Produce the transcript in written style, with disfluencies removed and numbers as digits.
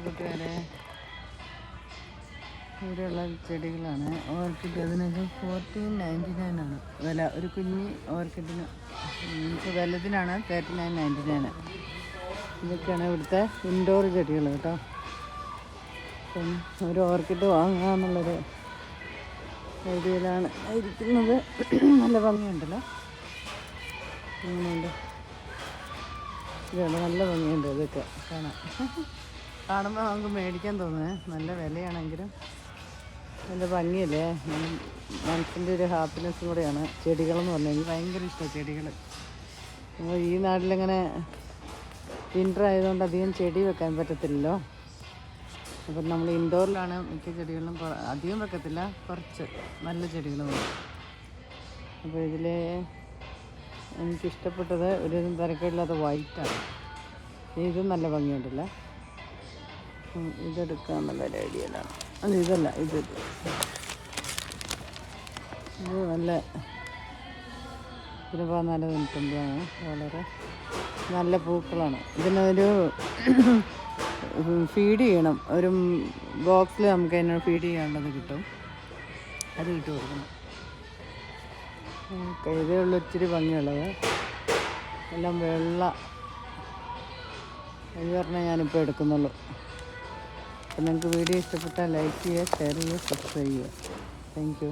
കൂട്ടുകാരെ, ഇവിടെയുള്ള ചെടികളാണ് ഓർക്കിഡ്. അതിനൊക്കെ 14.99 ആണ് വില. ഒരു കുഞ്ഞി ഓർക്കിഡിന് വലുതിനാണ് 39.99. ഇതൊക്കെയാണ് ഇവിടുത്തെ ഇൻഡോർ ചെടികൾ കേട്ടോ. അപ്പം ഒരു ഓർക്കിഡ് വാങ്ങാമെന്നുള്ളൊരു ഐഡിയയിലാണ് ഇരിക്കുന്നത്. നല്ല ഭംഗിയുണ്ടല്ലോ, ഇങ്ങനെയുണ്ട്. ഇതാണ്, നല്ല ഭംഗിയുണ്ട് ഇതൊക്കെ കാണാൻ. കാണുമ്പോൾ നമുക്ക് മേടിക്കാൻ തോന്നുന്നത്. നല്ല വിലയാണെങ്കിലും നല്ല ഭംഗിയല്ലേ. മനസ്സിൻ്റെ ഒരു ഹാപ്പിനെസ്സും കൂടെയാണ് ചെടികളെന്ന് പറഞ്ഞാൽ. എനിക്ക് ഭയങ്കര ഇഷ്ടമാണ് ചെടികൾ. നമ്മൾ ഈ നാട്ടിലിങ്ങനെ വിൻ്റർ ആയതുകൊണ്ട് അധികം ചെടി വെക്കാൻ പറ്റത്തില്ലല്ലോ. അപ്പം നമ്മൾ ഇൻഡോറിലാണ് മിക്ക ചെടികളും. അധികം വെക്കത്തില്ല, കുറച്ച് നല്ല ചെടികൾ വേണം. അപ്പോൾ ഇതിൽ എനിക്കിഷ്ടപ്പെട്ടത് ഒരു തിരക്കില്ലാത്ത വൈറ്റാണ്. ഇതും നല്ല ഭംഗിയുണ്ടല്ലോ. ഇതെടുക്കാൻ നല്ലൊരു ഐഡിയയിലാണ്. അത് ഇതല്ല, ഇത് നല്ല 14.99. വളരെ നല്ല പൂക്കളാണ്. ഇതിനൊരു ഫീഡ് ചെയ്യണം. ഒരു ബോക്സിൽ നമുക്ക് അതിനോട് ഫീഡ് ചെയ്യാനുള്ളത് കിട്ടും. അത് ഇട്ട് കൊടുക്കണം. ഇതേ ഉള്ളൂ ഇച്ചിരി ഭംഗിയുള്ളത്. എല്ലാം വെള്ള. ഇത് പറഞ്ഞാൽ ഞാനിപ്പോൾ എടുക്കുന്നുള്ളൂ. അപ്പം നിങ്ങൾക്ക് വീഡിയോ ഇഷ്ടപ്പെട്ടാൽ ലൈക്ക് ചെയ്യുക, ഷെയർ ചെയ്യുക, സബ്സ്ക്രൈബ് ചെയ്യുക. Thank you.